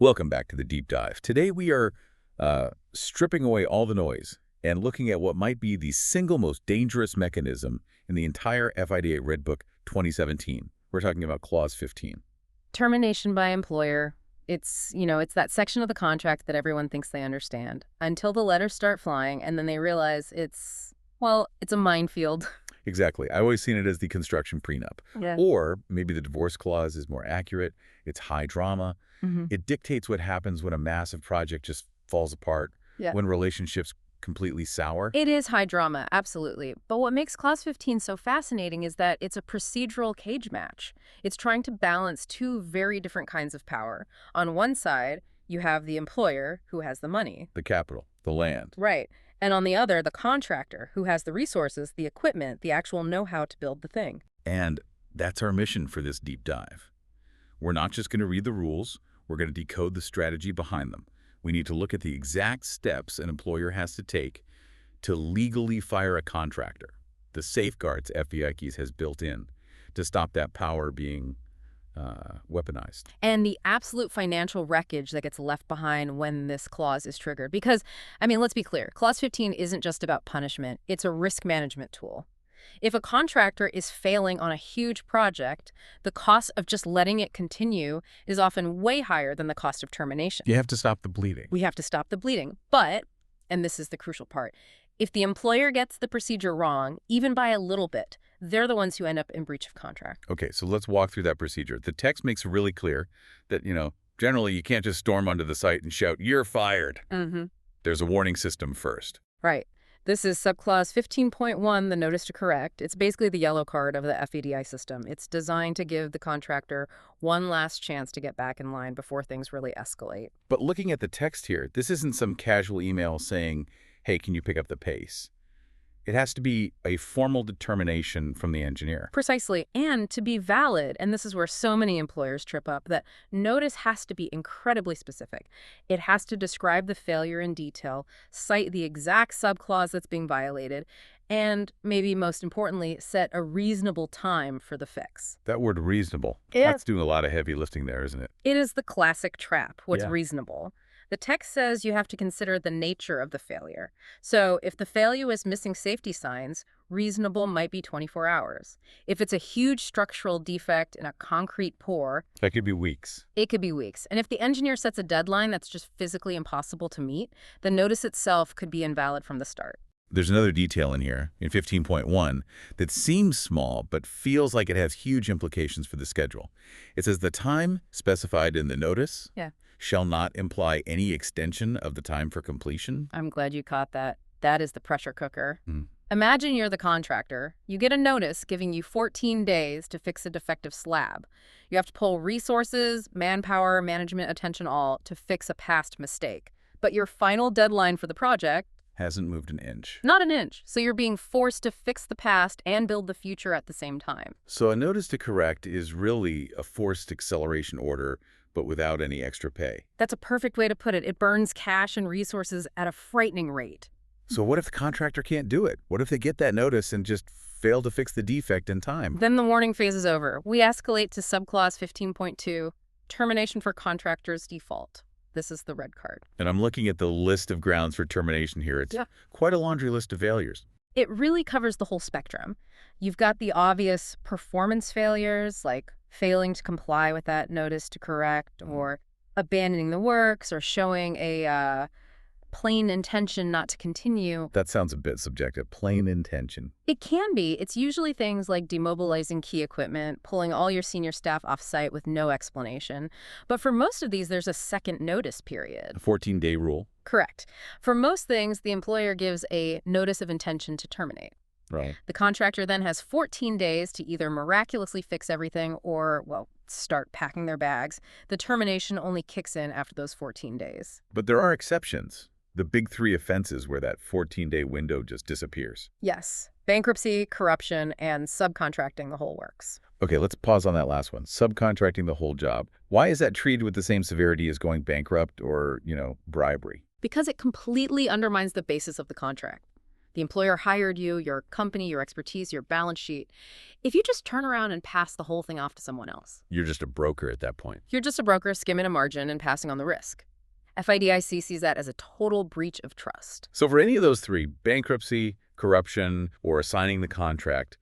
Welcome back to the deep dive. Today we are stripping away all the noise and looking at what might be the single most dangerous mechanism in the entire FIDIC Red Book 2017. We're talking about Clause 15. Termination by employer. It's that section of the contract that everyone thinks they understand until the letters start flying and then they realize it's a minefield. Exactly. I always seen it as the construction prenup. Yeah. Or maybe the divorce clause is more accurate. It's high drama. It dictates what happens when a massive project just falls apart, when relationships completely sour. It is high drama, absolutely. But what makes Clause 15 so fascinating is that it's a procedural cage match. It's trying to balance two very different kinds of power. On one side, you have the employer, who has the money. The capital, the land. Right. And on the other, the contractor, who has the resources, the equipment, the actual know-how to build the thing. And that's our mission for this deep dive. We're not just going to read the rules. We're going to decode the strategy behind them. We need to look at the exact steps an employer has to take to legally fire a contractor, the safeguards FIDIC has built in to stop that power being weaponized. And the absolute financial wreckage that gets left behind when this clause is triggered. Because, let's be clear, Clause 15 isn't just about punishment. It's a risk management tool. If a contractor is failing on a huge project, the cost of just letting it continue is often way higher than the cost of termination. You have to stop the bleeding. We have to stop the bleeding. But, and this is the crucial part, if the employer gets the procedure wrong, even by a little bit, they're the ones who end up in breach of contract. Okay, so let's walk through that procedure. The text makes it really clear that, generally you can't just storm onto the site and shout, "You're fired." There's a warning system first. Right. This is subclause 15.1, the notice to correct. It's basically the yellow card of the FEDI system. It's designed to give the contractor one last chance to get back in line before things really escalate. But looking at the text here, this isn't some casual email saying, "Hey, can you pick up the pace?" It has to be a formal determination from the engineer. Precisely. And to be valid, and this is where so many employers trip up, that notice has to be incredibly specific. It has to describe the failure in detail, cite the exact subclause that's being violated, and maybe most importantly, set a reasonable time for the fix. That word reasonable, that's doing a lot of heavy lifting there, isn't it? It is the classic trap. What's reasonable? The text says you have to consider the nature of the failure. So if the failure is missing safety signs, reasonable might be 24 hours. If it's a huge structural defect in a concrete pour, that could be weeks. It could be weeks. And if the engineer sets a deadline that's just physically impossible to meet, the notice itself could be invalid from the start. There's another detail in here, in 15.1, that seems small but feels like it has huge implications for the schedule. It says the time specified in the notice shall not imply any extension of the time for completion. I'm glad you caught that. That is the pressure cooker. Imagine you're the contractor. You get a notice giving you 14 days to fix a defective slab. You have to pull resources, manpower, management attention all to fix a past mistake. But your final deadline for the project hasn't moved an inch. Not an inch. So you're being forced to fix the past and build the future at the same time. So a notice to correct is really a forced acceleration order, but without any extra pay. That's a perfect way to put it. It burns cash and resources at a frightening rate. So what if the contractor can't do it? What if they get that notice and just fail to fix the defect in time? Then the warning phase is over. We escalate to subclause 15.2, termination for contractor's default. This is the red card. And I'm looking at the list of grounds for termination here. It's quite a laundry list of failures. It really covers the whole spectrum. You've got the obvious performance failures, like failing to comply with that notice to correct, or abandoning the works, or showing a plain intention not to continue. That sounds a bit subjective. Plain intention. It can be. It's usually things like demobilizing key equipment, pulling all your senior staff off-site with no explanation. But for most of these, there's a second notice period. A 14-day rule. Correct. For most things, the employer gives a notice of intention to terminate. Right. The contractor then has 14 days to either miraculously fix everything or, start packing their bags. The termination only kicks in after those 14 days. But there are exceptions. The big three offenses where that 14-day window just disappears. Yes. Bankruptcy, corruption, and subcontracting the whole works. Okay, let's pause on that last one. Subcontracting the whole job. Why is that treated with the same severity as going bankrupt or, bribery? Because it completely undermines the basis of the contract. The employer hired you, your company, your expertise, your balance sheet. If you just turn around and pass the whole thing off to someone else, You're just a broker at that point. you're just a broker skimming a margin and passing on the risk. FIDIC sees that as a total breach of trust. So for any of those three, bankruptcy, corruption, or assigning the contract,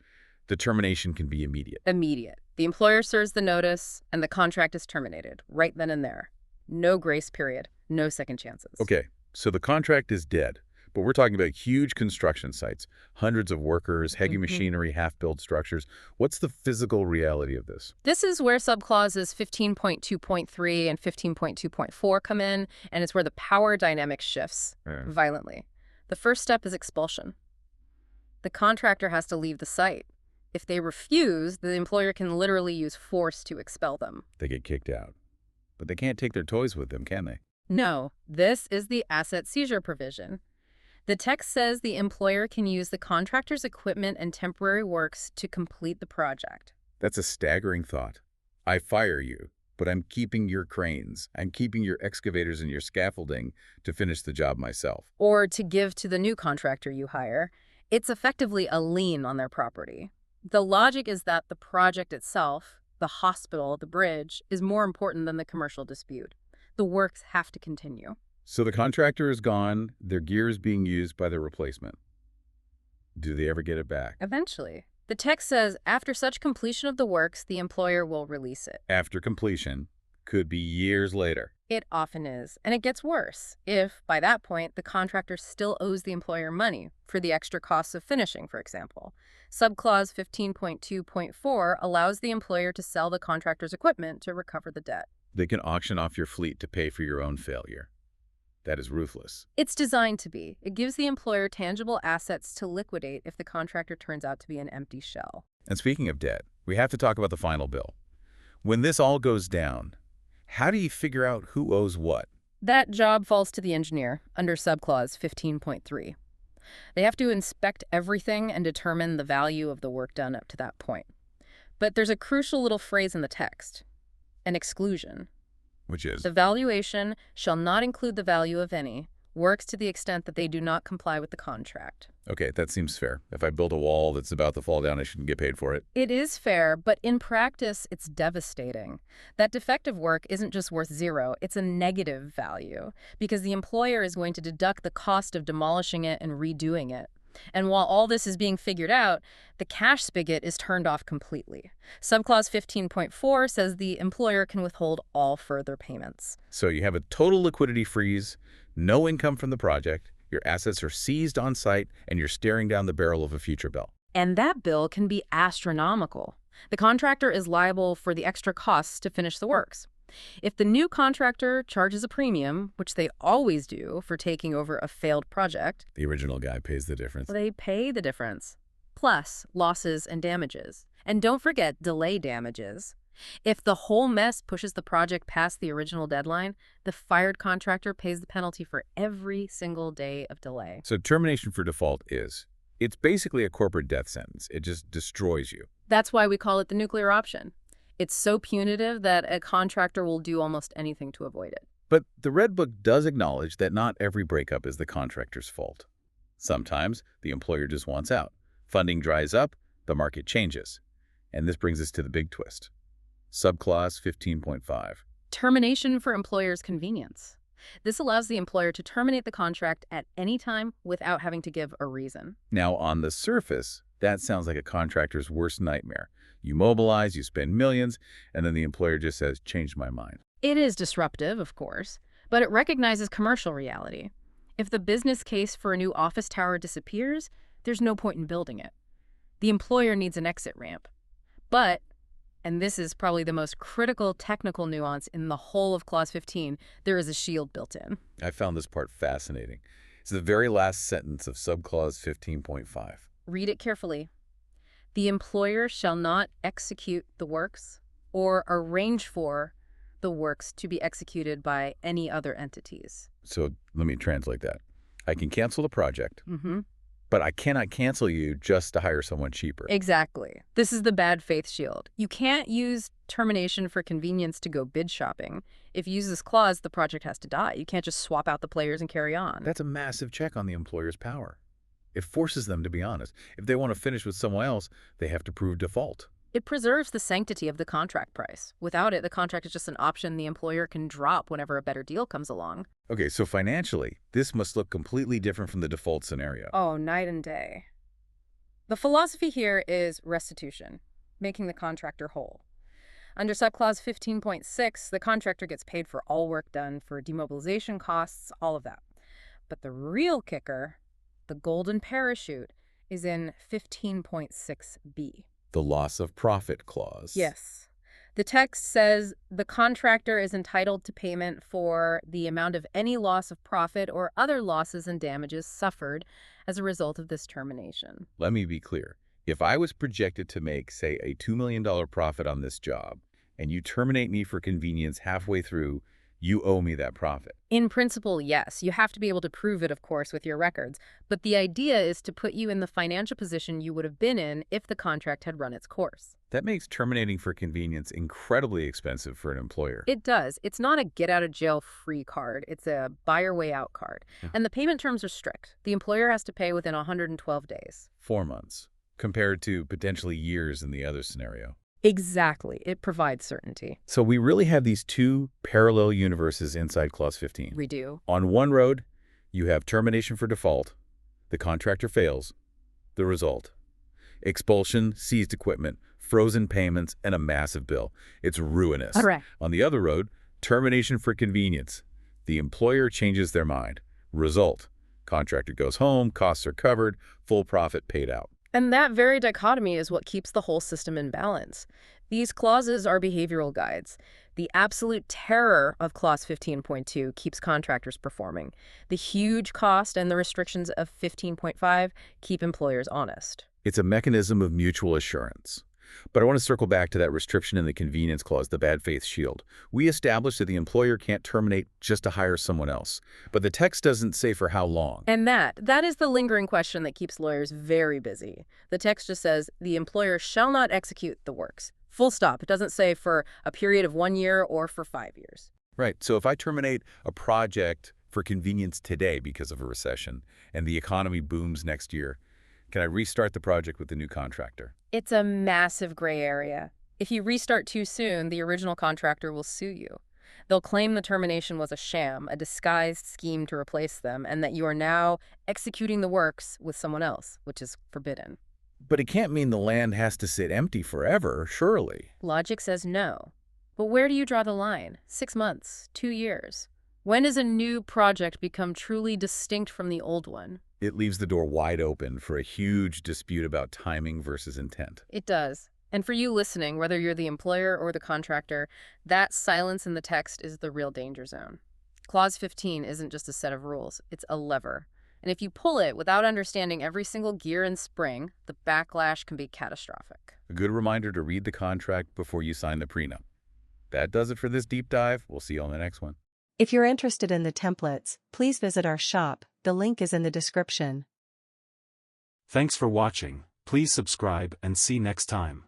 the termination can be immediate. Immediate. The employer serves the notice, and the contract is terminated right then and there. No grace period, no second chances. Okay, so the contract is dead, but we're talking about huge construction sites, hundreds of workers, heavy machinery, half-built structures. What's the physical reality of this? This is where subclauses 15.2.3 and 15.2.4 come in, and it's where the power dynamic shifts violently. The first step is expulsion. The contractor has to leave the site. If they refuse, the employer can literally use force to expel them. They get kicked out. But they can't take their toys with them, can they? No, this is the asset seizure provision. The text says the employer can use the contractor's equipment and temporary works to complete the project. That's a staggering thought. I fire you, but I'm keeping your cranes. I'm keeping your excavators and your scaffolding to finish the job myself. Or to give to the new contractor you hire. It's effectively a lien on their property. The logic is that the project itself, the hospital, the bridge, is more important than the commercial dispute. The works have to continue. So the contractor is gone, their gear is being used by their replacement. Do they ever get it back? Eventually. The text says after such completion of the works, the employer will release it. After completion, could be years later. It often is. And it gets worse if, by that point, the contractor still owes the employer money for the extra costs of finishing, for example. Subclause 15.2.4 allows the employer to sell the contractor's equipment to recover the debt. They can auction off your fleet to pay for your own failure. That is ruthless. It's designed to be. It gives the employer tangible assets to liquidate if the contractor turns out to be an empty shell. And speaking of debt, we have to talk about the final bill. When this all goes down, how do you figure out who owes what? That job falls to the engineer under subclause 15.3. They have to inspect everything and determine the value of the work done up to that point. But there's a crucial little phrase in the text, an exclusion. Which is? The valuation shall not include the value of any works to the extent that they do not comply with the contract. Okay, that seems fair. If I build a wall that's about to fall down, I shouldn't get paid for it. It is fair, but in practice, it's devastating. That defective work isn't just worth zero, it's a negative value, because the employer is going to deduct the cost of demolishing it and redoing it. And while all this is being figured out, the cash spigot is turned off completely. Subclause 15.4 says the employer can withhold all further payments. So you have a total liquidity freeze, no income from the project, your assets are seized on site, and you're staring down the barrel of a future bill. And that bill can be astronomical. The contractor is liable for the extra costs to finish the works. If the new contractor charges a premium, which they always do for taking over a failed project, The original guy pays the difference. they pay the difference, plus losses and damages. And don't forget delay damages. If the whole mess pushes the project past the original deadline, the fired contractor pays the penalty for every single day of delay. So termination for default it's basically a corporate death sentence. It just destroys you. That's why we call it the nuclear option. It's so punitive that a contractor will do almost anything to avoid it. But the Red Book does acknowledge that not every breakup is the contractor's fault. Sometimes the employer just wants out. Funding dries up, the market changes. And this brings us to the big twist. Subclause 15.5. Termination for employer's convenience. This allows the employer to terminate the contract at any time without having to give a reason. Now, on the surface, that sounds like a contractor's worst nightmare. You mobilize, you spend millions, and then the employer just says, changed my mind. It is disruptive, of course, but it recognizes commercial reality. If the business case for a new office tower disappears, there's no point in building it. The employer needs an exit ramp. But, and this is probably the most critical technical nuance in the whole of Clause 15, there is a shield built in. I found this part fascinating. It's the very last sentence of subclause 15.5. Read it carefully. The employer shall not execute the works or arrange for the works to be executed by any other entities. So let me translate that. I can cancel the project, Mm-hmm. but I cannot cancel you just to hire someone cheaper. Exactly. This is the bad faith shield. You can't use termination for convenience to go bid shopping. If you use this clause, the project has to die. You can't just swap out the players and carry on. That's a massive check on the employer's power. It forces them to be honest. If they want to finish with someone else, they have to prove default. It preserves the sanctity of the contract price. Without it, the contract is just an option the employer can drop whenever a better deal comes along. Okay, so financially, this must look completely different from the default scenario. Oh, night and day. The philosophy here is restitution, making the contractor whole. Under subclause 15.6, the contractor gets paid for all work done, for demobilization costs, all of that. But the real kicker, the golden parachute, is in 15.6b. The loss of profit clause. Yes. The text says the contractor is entitled to payment for the amount of any loss of profit or other losses and damages suffered as a result of this termination. Let me be clear. If I was projected to make, say, a $2 million profit on this job, and you terminate me for convenience halfway through, you owe me that profit. In principle, yes. You have to be able to prove it, of course, with your records. But the idea is to put you in the financial position you would have been in if the contract had run its course. That makes terminating for convenience incredibly expensive for an employer. It does. It's not a get-out-of-jail-free card. It's a buy-your-way-out card. And the payment terms are strict. The employer has to pay within 112 days. 4 months, compared to potentially years in the other scenario. Exactly. It provides certainty. So we really have these two parallel universes inside Clause 15. We do. On one road, you have termination for default. The contractor fails. The result: expulsion, seized equipment, frozen payments, and a massive bill. It's ruinous. Correct. On the other road, termination for convenience. The employer changes their mind. Result: contractor goes home, costs are covered, full profit paid out. And that very dichotomy is what keeps the whole system in balance. These clauses are behavioral guides. The absolute terror of Clause 15.2 keeps contractors performing. The huge cost and the restrictions of 15.5 keep employers honest. It's a mechanism of mutual assurance. But I want to circle back to that restriction in the convenience clause, the bad faith shield. We established that the employer can't terminate just to hire someone else. But the text doesn't say for how long. And that is the lingering question that keeps lawyers very busy. The text just says the employer shall not execute the works. Full stop. It doesn't say for a period of 1 year or for 5 years. Right. So if I terminate a project for convenience today because of a recession and the economy booms next year, can I restart the project with the new contractor? It's a massive gray area. If you restart too soon, the original contractor will sue you. They'll claim the termination was a sham, a disguised scheme to replace them, and that you are now executing the works with someone else, which is forbidden. But it can't mean the land has to sit empty forever, surely. Logic says no. But where do you draw the line? 6 months? 2 years? When does a new project become truly distinct from the old one? It leaves the door wide open for a huge dispute about timing versus intent. It does. And for you listening, whether you're the employer or the contractor, that silence in the text is the real danger zone. Clause 15 isn't just a set of rules, it's a lever. And if you pull it without understanding every single gear and spring, the backlash can be catastrophic. A good reminder to read the contract before you sign the prenup. That does it for this deep dive. We'll see you on the next one. If you're interested in the templates, please visit our shop. The link is in the description. Thanks for watching. Please subscribe and see next time.